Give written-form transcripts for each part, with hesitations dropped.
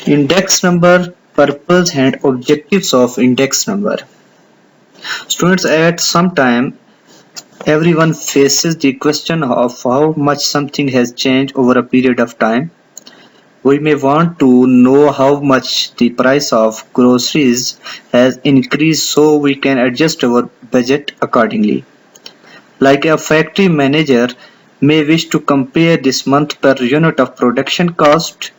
Index number, purpose and objectives of index number. Students, at some time everyone faces the question of how much something has changed over a period of time. We may want to know how much the price of groceries has increased so we can adjust our budget accordingly. Like a factory manager may wish to compare this month per unit of production cost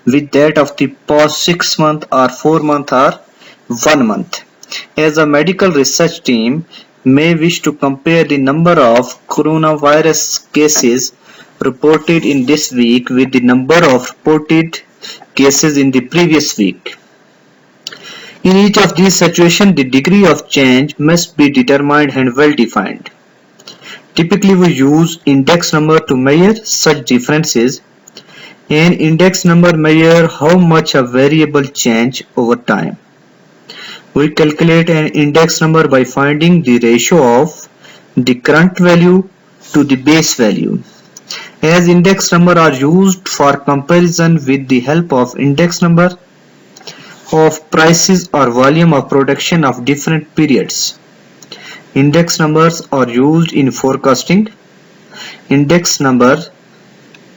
with that of the past 6 months or 4 months or 1 month. As a medical research team may wish to compare the number of coronavirus cases reported in this week with the number of reported cases in the previous week. In each of these situations, the degree of change must be determined and well defined. Typically, we use index number to measure such differences. An index number measures how much a variable change over time. We calculate an index number by finding the ratio of the current value to the base value. As index number are used for comparison with the help of index number of prices or volume of production of different periods. Index numbers are used in forecasting. Index numbers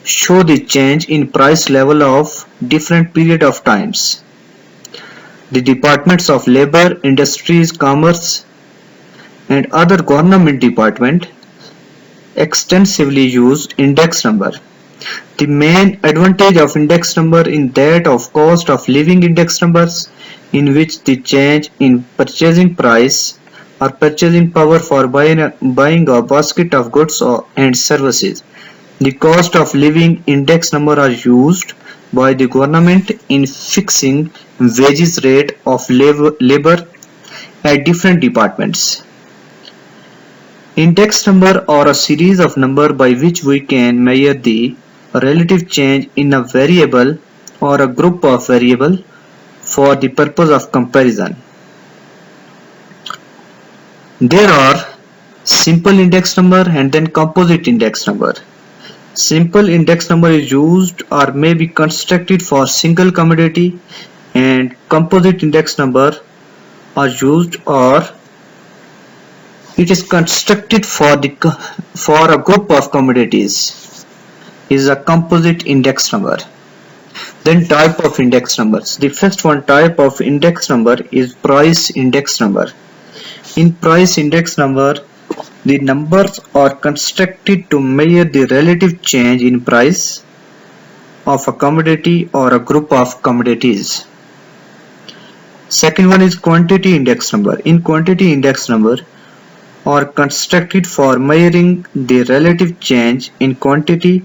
show the change in price level of different period of times. The departments of labor, industries, commerce and other government department extensively use index number. The main advantage of index number is that of cost of living index numbers, in which the change in purchasing price or purchasing power for buying a basket of goods and services. The cost of living index number are used by the government in fixing wages rate of labor at different departments. Index number are a series of numbers by which we can measure the relative change in a variable or a group of variables for the purpose of comparison. There are simple index number and then composite index number. Simple index number is used or may be constructed for single commodity, and composite index number are used or it is constructed for a group of commodities is a composite index number. Then type of index numbers. The first one type of index number is price index number. In price index number, the numbers are constructed to measure the relative change in price of a commodity or a group of commodities. Second one is quantity index number. In quantity index number are constructed for measuring the relative change in quantity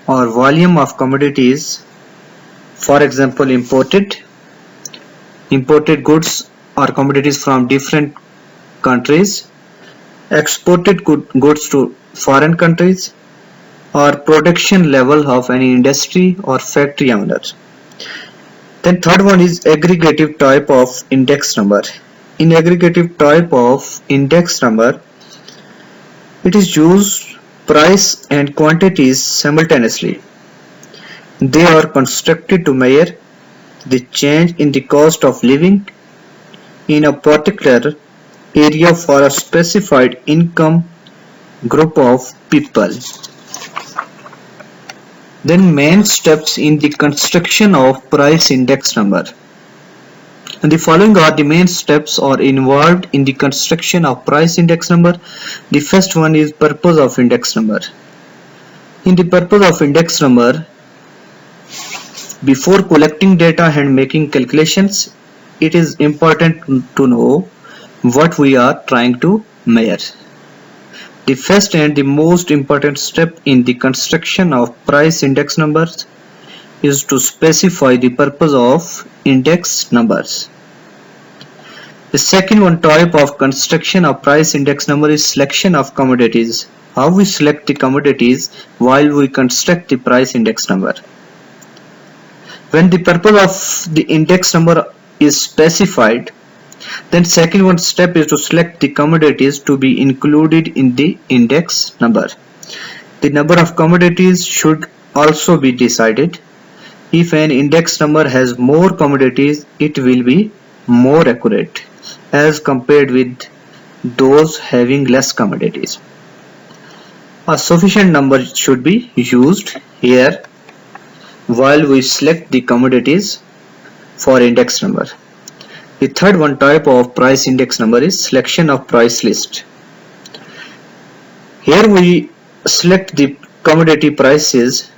or volume of commodities. For example, imported goods or commodities from different countries, exported goods to foreign countries, or production level of any industry or factory owner. Then third one is aggregative type of index number. In aggregative type of index number, it is used price and quantities simultaneously. They are constructed to measure the change in the cost of living in a particular area for a specified income group of people. Then main steps in the construction of price index number. And the following are the main steps are involved in the construction of price index number. The first one is purpose of index number. In the purpose of index number, before collecting data and making calculations, it is important to know what we are trying to measure. The first and the most important step in the construction of price index numbers is to specify the purpose of index numbers. The second one type of construction of price index number is selection of commodities. How we select the commodities while we construct the price index number. When the purpose of the index number is specified, then second one step is to select the commodities to be included in the index number. The number of commodities should also be decided. If an index number has more commodities, it will be more accurate as compared with those having less commodities. A sufficient number should be used here while we select the commodities for index number. The third one type of price index number is selection of price list. Here we select the commodity prices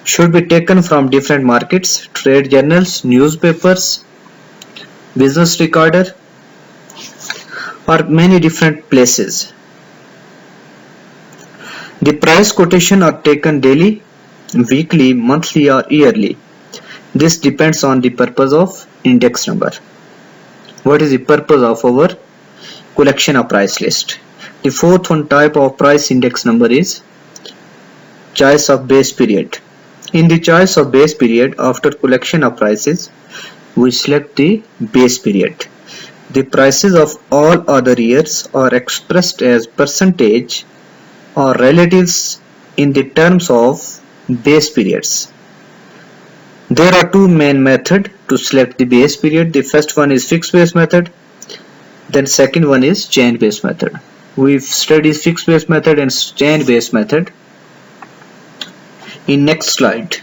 should be taken from different markets, trade journals, newspapers, business recorder, or many different places. The price quotation are taken daily, weekly, monthly, or yearly. This depends on the purpose of index number. What is the purpose of our collection of price list? The fourth one type of price index number is choice of base period. In the choice of base period, after collection of prices, we select the base period. The prices of all other years are expressed as percentage or relatives in the terms of base periods. There are two main methods to select the base period. The first one is fixed base method, then second one is change base method. We've studied fixed base method and change base method in next slide.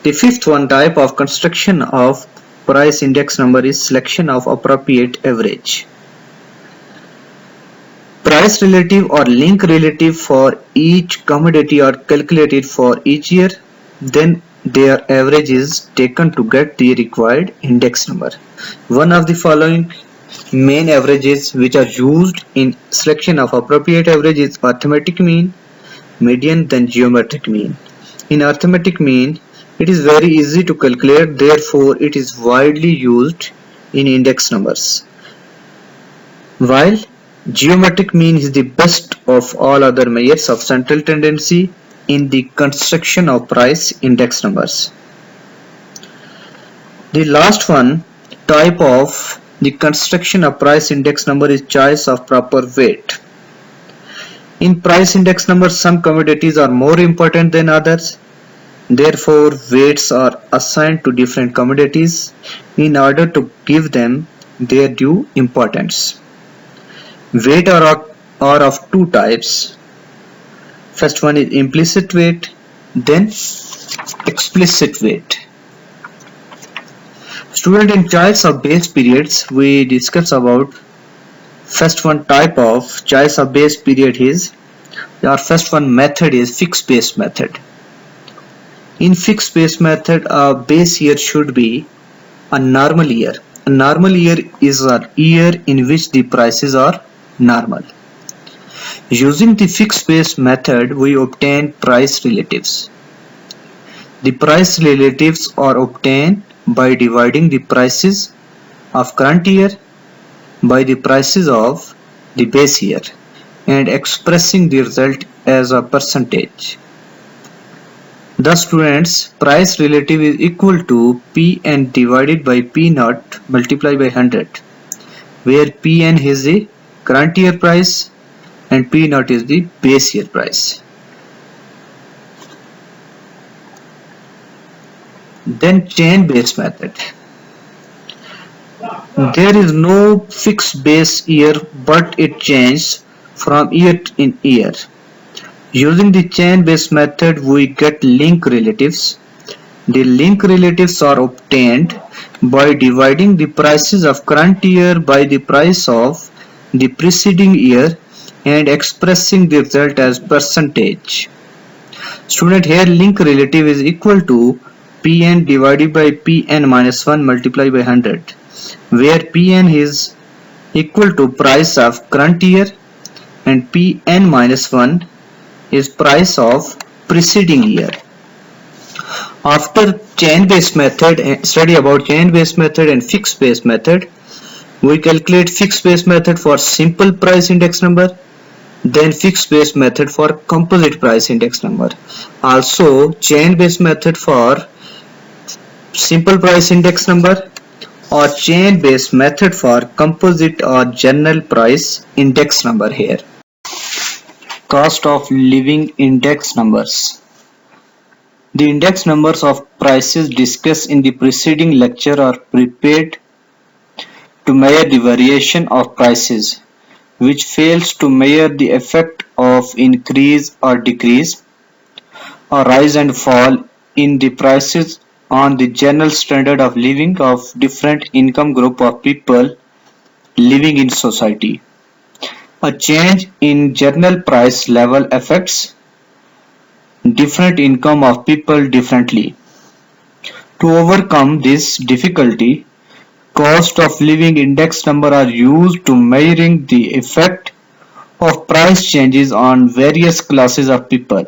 The fifth one type of construction of price index number is selection of appropriate average. Price relative or link relative for each commodity are calculated for each year, then their average is taken to get the required index number. One of the following main averages which are used in selection of appropriate average is arithmetic mean, median, then geometric mean. In arithmetic mean, it is very easy to calculate, therefore it is widely used in index numbers. While geometric mean is the best of all other measures of central tendency in the construction of price index numbers. The last one type of the construction of price index number is choice of proper weight. In price index number, some commodities are more important than others. Therefore, weights are assigned to different commodities in order to give them their due importance. Weight are of two types. First one is implicit weight, then explicit weight. Student, in choice of base periods, we discuss about first one type of choice of base period is, our first one method is fixed base method. In fixed base method, a base year should be a normal year. A normal year is a year in which the prices are normal. Using the fixed base method, we obtain price relatives. The price relatives are obtained by dividing the prices of current year by the prices of the base year and expressing the result as a percentage. Thus, students, price relative is equal to Pn divided by P naught multiplied by 100, where Pn is the current year price and P naught is the base year price. Then change base method. There is no fixed base year, but it changes from year in year. Using the change base method, we get link relatives. The link relatives are obtained by dividing the prices of current year by the price of the preceding year and expressing the result as percentage. Student, here link relative is equal to Pn divided by Pn minus 1 multiplied by 100, where Pn is equal to price of current year and Pn minus 1 is price of preceding year. After chain based method, study about chain based method and fixed base method, we calculate fixed base method for simple price index number, then fixed base method for composite price index number. Also chain based method for simple price index number or chain based method for composite or general price index number. Here, cost of living index numbers. The index numbers of prices discussed in the preceding lecture are prepared to measure the variation of prices, which fails to measure the effect of increase or decrease, or rise and fall in the prices on the general standard of living of different income group of people living in society. A change in general price level affects different income of people differently. To overcome this difficulty, cost of living index number are used to measuring the effect of price changes on various classes of people.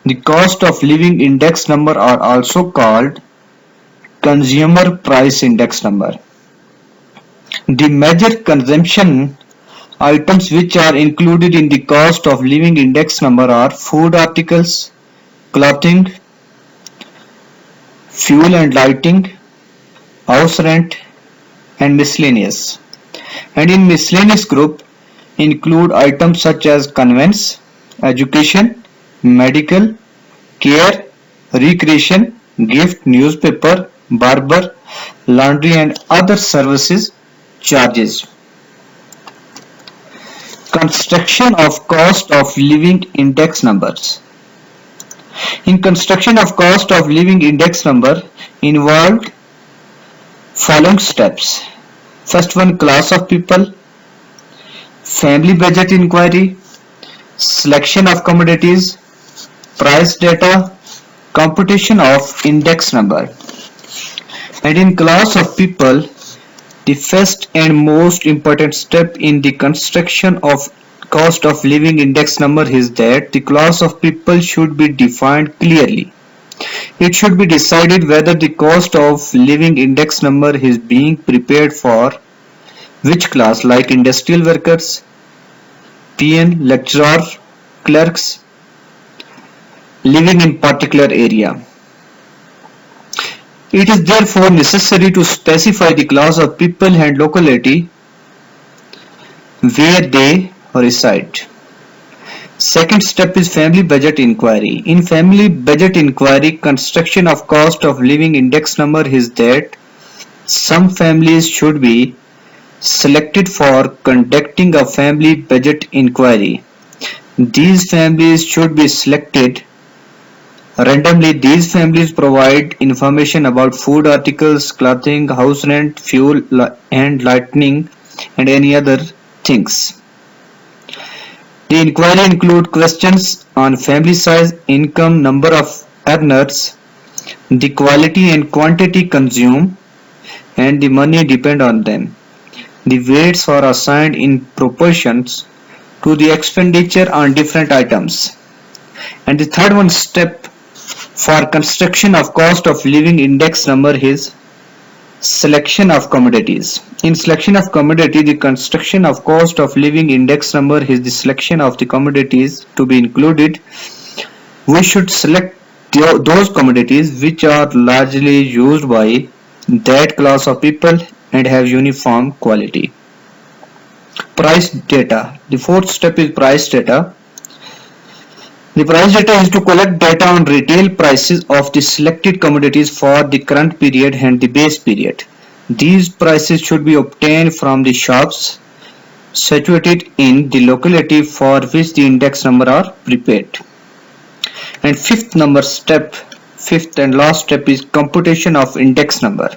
The cost of living index number are also called consumer price index number. The major consumption items which are included in the cost of living index number are food articles, clothing, fuel and lighting, house rent, and miscellaneous. And in miscellaneous group include items such as conveyance, education, medical, care, recreation, gift, newspaper, barber, laundry and other services charges. Construction of cost of living index numbers. In construction of cost of living index number involved following steps. First one, class of people, family budget inquiry, selection of commodities, price data, computation of index number. And in class of people, the first and most important step in the construction of cost of living index number is that the class of people should be defined clearly. It should be decided whether the cost of living index number is being prepared for which class, like industrial workers, PN, lecturer, clerks, living in particular area. It is therefore necessary to specify the class of people and locality where they reside. Second step is family budget inquiry. In family budget inquiry, construction of cost of living index number is that some families should be selected for conducting a family budget inquiry. These families should be selected randomly. These families provide information about food articles, clothing, house rent, fuel and lighting and any other things. The inquiry include questions on family size, income, number of earners, the quality and quantity consumed, and the money depend on them. The weights are assigned in proportions to the expenditure on different items. And the third one step for construction of cost of living index number is selection of commodities. In selection of commodity, the construction of cost of living index number is the selection of the commodities to be included. We should select those commodities which are largely used by that class of people and have uniform quality. Price data. The fourth step is price data. The price data is to collect data on retail prices of the selected commodities for the current period and the base period. These prices should be obtained from the shops situated in the locality for which the index number are prepared. And fifth and last step is computation of index number.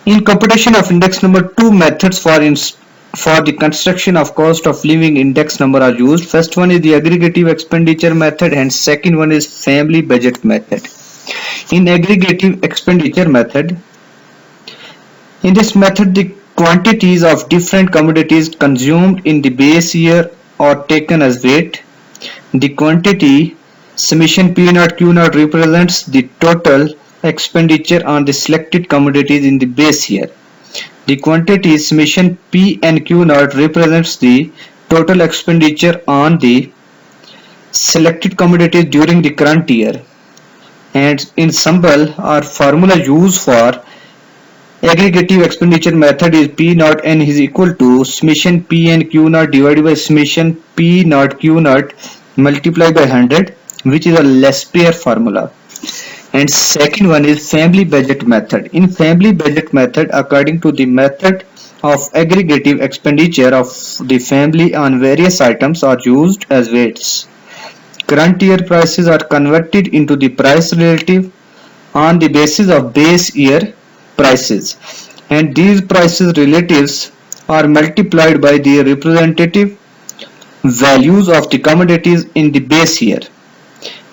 In computation of index number, two methods for the construction of cost of living index number are used. First one is the aggregative expenditure method and second one is family budget method. In aggregative expenditure method, in this method the quantities of different commodities consumed in the base year are taken as weight. The quantity summation P naught Q naught represents the total expenditure on the selected commodities in the base year. The quantity summation P and Q naught represents the total expenditure on the selected commodities during the current year. And in symbol or formula used for aggregative expenditure method is P naught N is equal to summation P and Q naught divided by summation P naught Q naught multiplied by 100, which is a Laspere formula. And second one is family budget method. In family budget method, according to the method of aggregative expenditure of the family on various items are used as weights. Current year prices are converted into the price relative on the basis of base year prices, and these prices relatives are multiplied by the representative values of the commodities in the base year,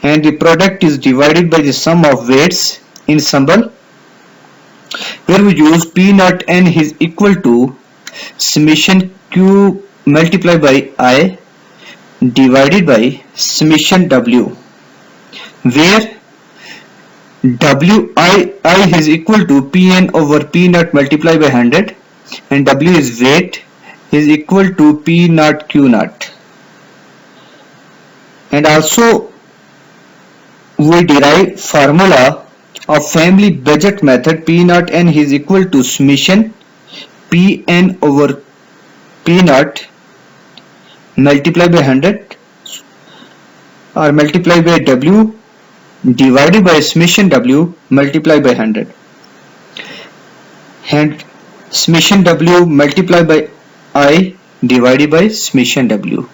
and the product is divided by the sum of weights in symbol, where we use P naught n is equal to summation Q multiplied by I divided by summation W, where I is equal to Pn over P naught multiplied by 100, and W is weight is equal to P naught Q naught. And also we derive formula of family budget method. P naught n is equal to summation Pn over P naught multiplied by 100 or multiplied by W divided by summation W multiplied by 100, and summation W multiplied by I divided by summation W.